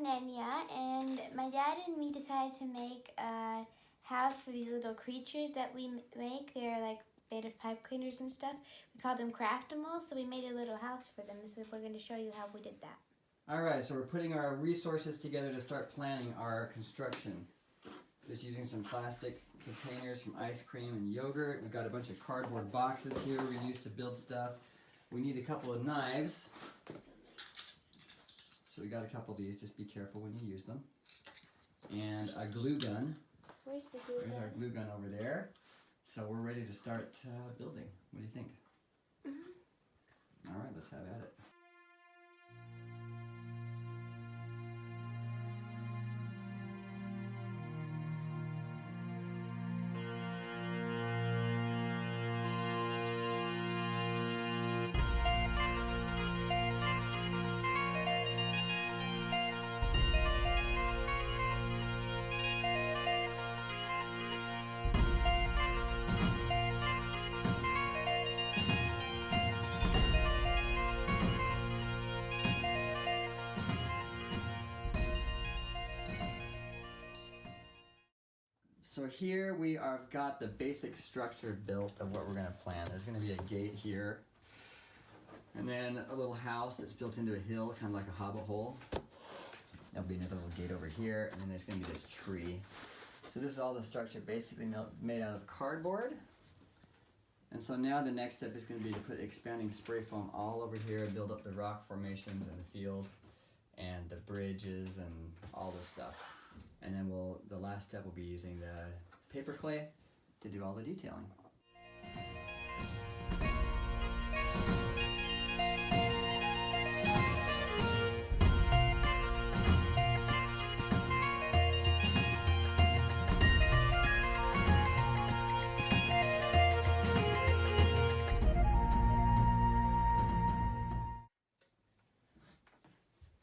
Nenya, and my dad and me decided to make a house for these little creatures that we make. They're like made of pipe cleaners and stuff. We call them Craftimals, so we made a little house for them. So we're going to show you how we did that. All right, so we're putting our resources together to start planning our construction. Just using some plastic containers from ice cream and yogurt. We've got a bunch of cardboard boxes here we use to build stuff. We need a couple of knives. So we got a couple of these, just be careful when you use them. And a glue gun. Where's the glue gun? There's our glue gun over there. So we're ready to start building. What do you think? Mm-hmm. All right, let's have at it. So here we have got the basic structure built of what we're going to plan. There's going to be a gate here, and then a little house that's built into a hill, kind of like a Hobbit Hole. There'll be another little gate over here, and then there's going to be this tree. So this is all the structure basically made out of cardboard. And so now the next step is going to be to put expanding spray foam all over here, build up the rock formations in the field, and the bridges and all this stuff. And then the last step will be using the paper clay to do all the detailing.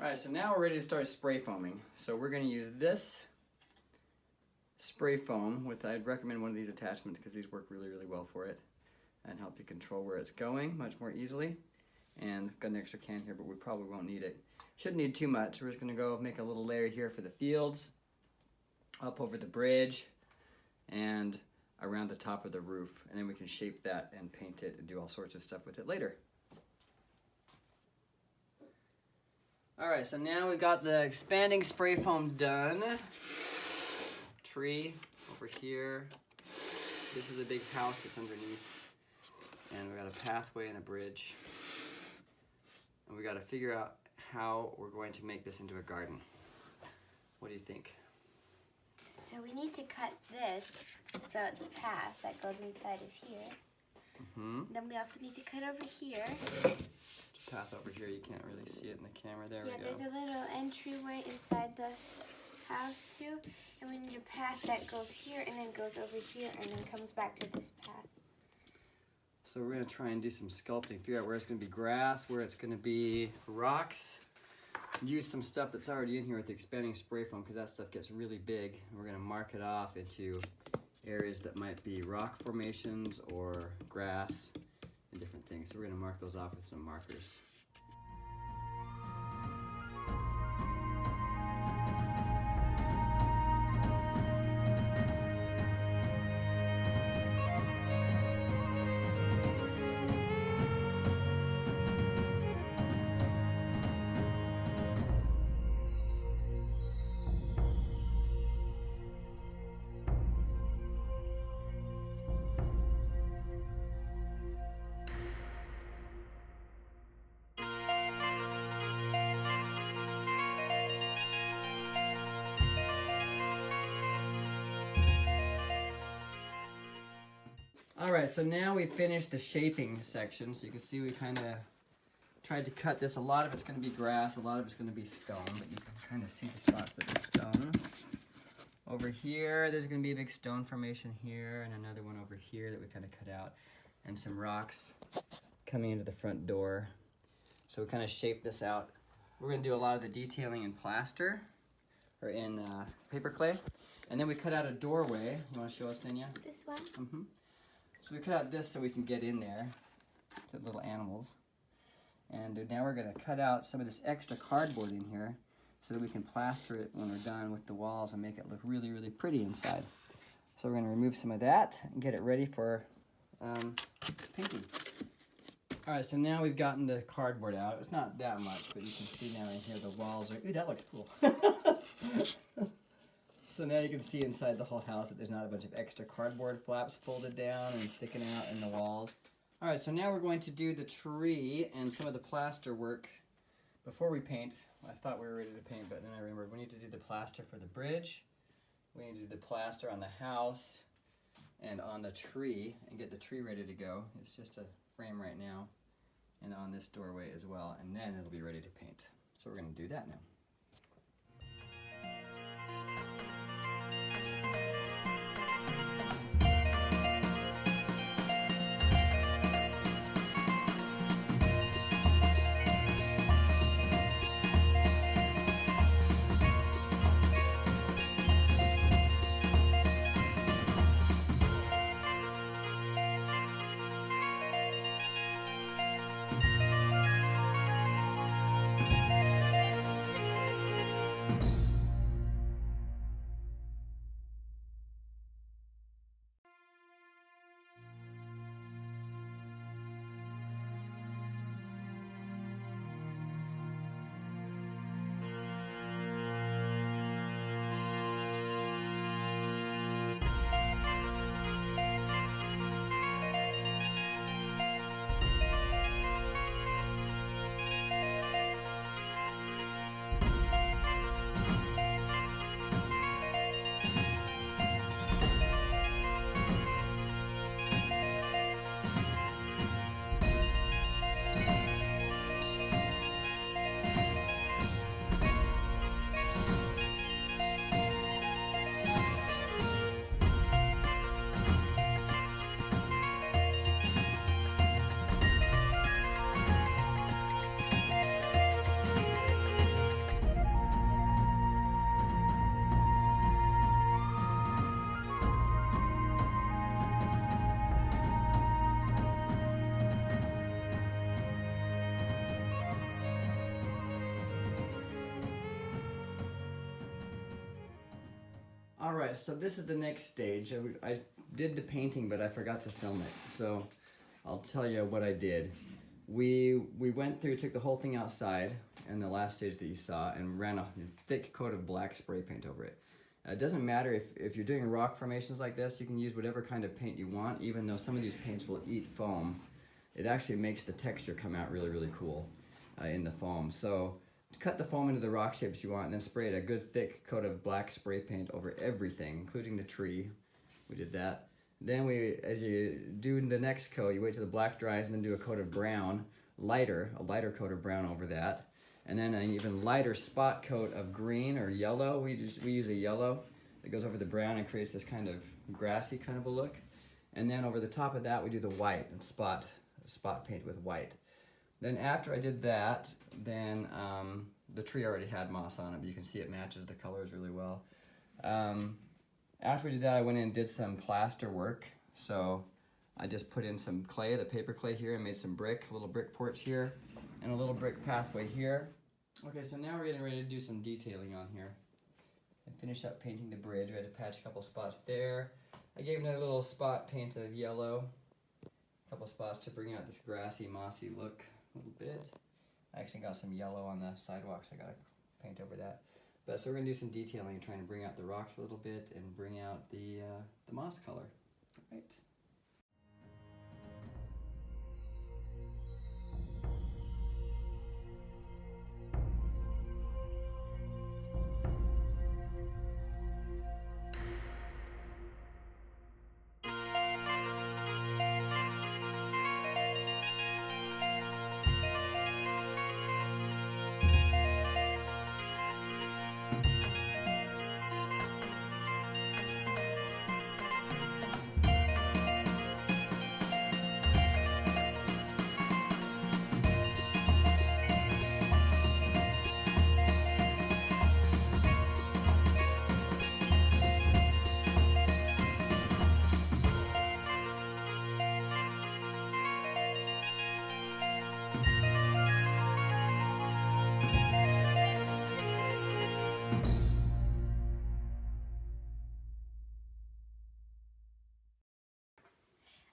Alright, so now we're ready to start spray foaming. So we're going to use this spray foam with, I'd recommend one of these attachments because these work really, really well for it and help you control where it's going much more easily. And I've got an extra can here, but we probably won't need it. Shouldn't need too much. We're just going to go make a little layer here for the fields, up over the bridge, and around the top of the roof. And then we can shape that and paint it and do all sorts of stuff with it later. Alright, so now we've got the expanding spray foam done. Tree over here. This is a big house that's underneath. And we got a pathway and a bridge. And we got to figure out how we're going to make this into a garden. What do you think? So we need to cut this so it's a path that goes inside of here. Mm-hmm. Then we also need to cut over here. Path over here, you can't really see it in the camera. There we go. Yeah, there's a little entryway inside the house too, and we need a path that goes here and then goes over here and then comes back to this path. So we're going to try and do some sculpting, figure out where it's going to be grass, where it's going to be rocks. Use some stuff that's already in here with the expanding spray foam because that stuff gets really big. We're going to mark it off into areas that might be rock formations or grass and different things. So we're going to mark those off with some markers. Alright, so now we finished the shaping section. So you can see we kind of tried to cut this. A lot of it's going to be grass, a lot of it's going to be stone, but you can kind of see the spots that are stone. Over here, there's going to be a big stone formation here, and another one over here that we kind of cut out, and some rocks coming into the front door. So we kind of shaped this out. We're going to do a lot of the detailing in plaster, or in paper clay. And then we cut out a doorway. You want to show us, Nenya? This one? Mm-hmm. So we cut out this so we can get in there, the little animals. And now we're going to cut out some of this extra cardboard in here so that we can plaster it when we're done with the walls and make it look really, really pretty inside. So we're going to remove some of that and get it ready for painting. All right, so now we've gotten the cardboard out. It's not that much, but you can see now in here the walls are, ooh, that looks cool. So now you can see inside the whole house that there's not a bunch of extra cardboard flaps folded down and sticking out in the walls. All right, so now we're going to do the tree and some of the plaster work before we paint. I thought we were ready to paint, but then I remembered we need to do the plaster for the bridge. We need to do the plaster on the house and on the tree and get the tree ready to go. It's just a frame right now, and on this doorway as well, and then it'll be ready to paint. So we're going to do that now. All right, so this is the next stage. I did the painting, but I forgot to film it. So I'll tell you what I did. We went through, took the whole thing outside in the last stage that you saw and ran a thick coat of black spray paint over it. It doesn't matter if you're doing rock formations like this, you can use whatever kind of paint you want, even though some of these paints will eat foam. It actually makes the texture come out really, really cool in the foam. So cut the foam into the rock shapes you want and then spray it a good thick coat of black spray paint over everything, including the tree. We did that. Then as you do the next coat, you wait till the black dries and then do a coat of brown, a lighter coat of brown over that. And then an even lighter spot coat of green or yellow. We use a yellow that goes over the brown and creates this kind of grassy kind of a look. And then over the top of that, we do the white and spot paint with white. Then after I did that, then the tree already had moss on it, but you can see it matches the colors really well. After we did that, I went in and did some plaster work. So I just put in some clay, the paper clay here, and made some little brick porch here, and a little brick pathway here. Okay, so now we're getting ready to do some detailing on here. And finish up painting the bridge. We had to patch a couple spots there. I gave it a little spot paint of yellow, a couple spots to bring out this grassy, mossy look a little bit. I actually got some yellow on the sidewalks. I gotta paint over that. But so we're gonna do some detailing, trying to bring out the rocks a little bit and bring out the moss color. All right.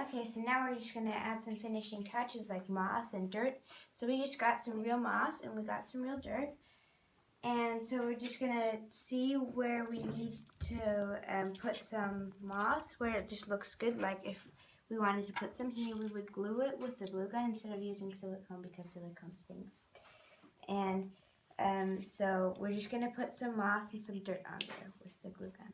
Okay, so now we're just gonna add some finishing touches like moss and dirt. So we just got some real moss and we got some real dirt. And so we're just gonna see where we need to put some moss, where it just looks good. Like if we wanted to put some here, we would glue it with the glue gun instead of using silicone because silicone stings. And so we're just gonna put some moss and some dirt on there with the glue gun.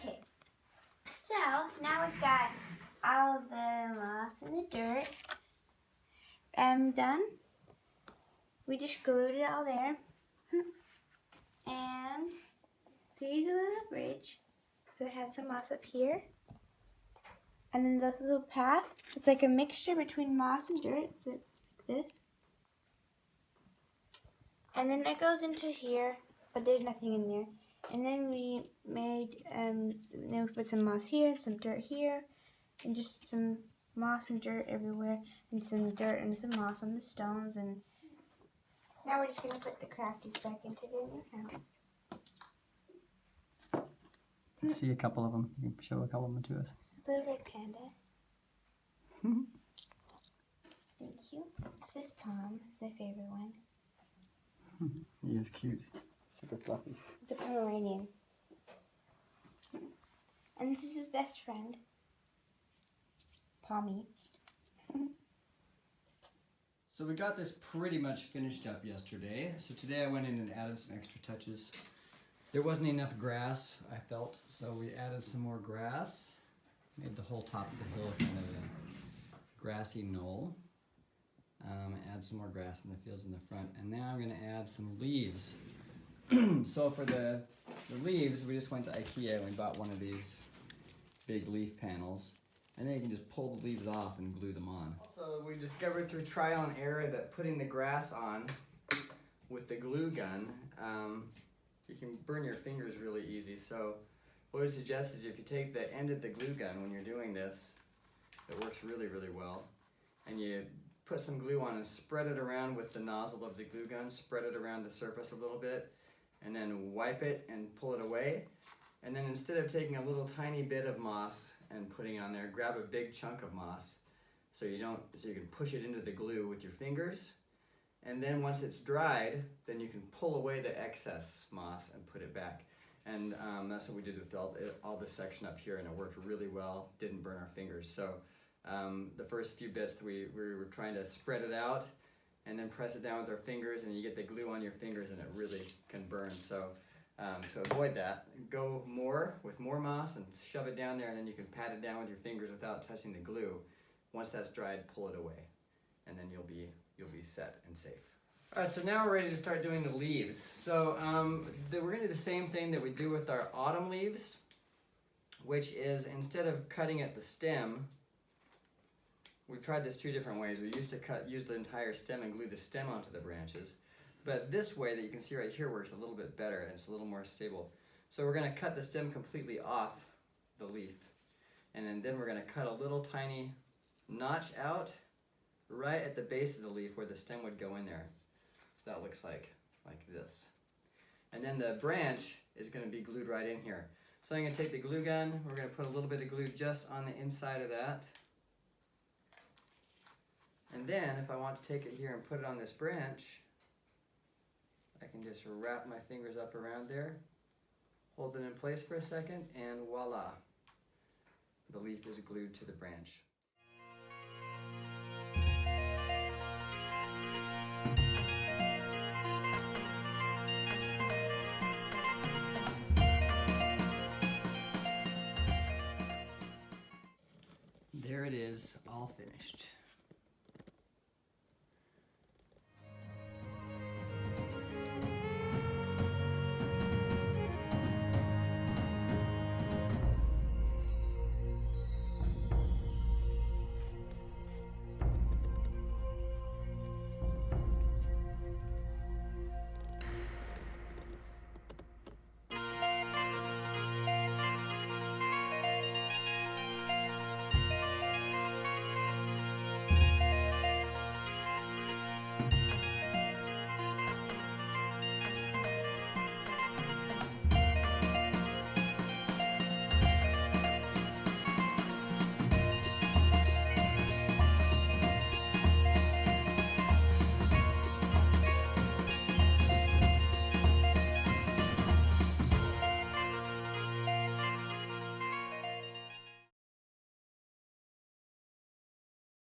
Okay, so now we've got all of the moss and the dirt done. We just glued it all there. And these are a little bridge. So it has some moss up here. And then this little path, it's like a mixture between moss and dirt. So this. And then it goes into here, but there's nothing in there. And then we made, then we put some moss here, some dirt here, and just some moss and dirt everywhere, and some dirt and some moss on the stones. And now we're just going to put the crafties back into their new house. See a couple of them. You can show a couple of them to us. This is the red panda. Thank you. This is Palm. It's my favorite one. He is cute. Super fluffy. It's a Pomeranian. And this is his best friend, Palmy. So we got this pretty much finished up yesterday. So today I went in and added some extra touches. There wasn't enough grass, I felt, so we added some more grass. Made the whole top of the hill kind of a grassy knoll. Add some more grass in the fields in the front. And now I'm going to add some leaves. So for the leaves, we just went to IKEA and we bought one of these big leaf panels. And then you can just pull the leaves off and glue them on. Also, we discovered through trial and error that putting the grass on with the glue gun, you can burn your fingers really easy. So what I suggest is if you take the end of the glue gun when you're doing this, it works really, really well. And you put some glue on and spread it around with the nozzle of the glue gun, spread it around the surface a little bit, and then wipe it and pull it away. And then instead of taking a little tiny bit of moss and putting it on there, grab a big chunk of moss so you can push it into the glue with your fingers. And then once it's dried, then you can pull away the excess moss and put it back. And that's what we did with all this section up here, and it worked really well, didn't burn our fingers. So the first few bits we were trying to spread it out and then press it down with our fingers, and you get the glue on your fingers and it really can burn. So to avoid that, go with more moss and shove it down there, and then you can pat it down with your fingers without touching the glue. Once that's dried, pull it away, and then you'll be set and safe. All right, so now we're ready to start doing the leaves. So we're gonna do the same thing that we do with our autumn leaves, which is instead of cutting at the stem, we've tried this 2 different ways. We used to use the entire stem and glue the stem onto the branches. But this way that you can see right here works a little bit better, and it's a little more stable. So we're gonna cut the stem completely off the leaf. And then we're gonna cut a little tiny notch out right at the base of the leaf where the stem would go in there. So that looks like this. And then the branch is gonna be glued right in here. So I'm gonna take the glue gun, we're gonna put a little bit of glue just on the inside of that. And then if I want to take it here and put it on this branch, I can just wrap my fingers up around there, hold it in place for a second, and voila, the leaf is glued to the branch. There it is, all finished.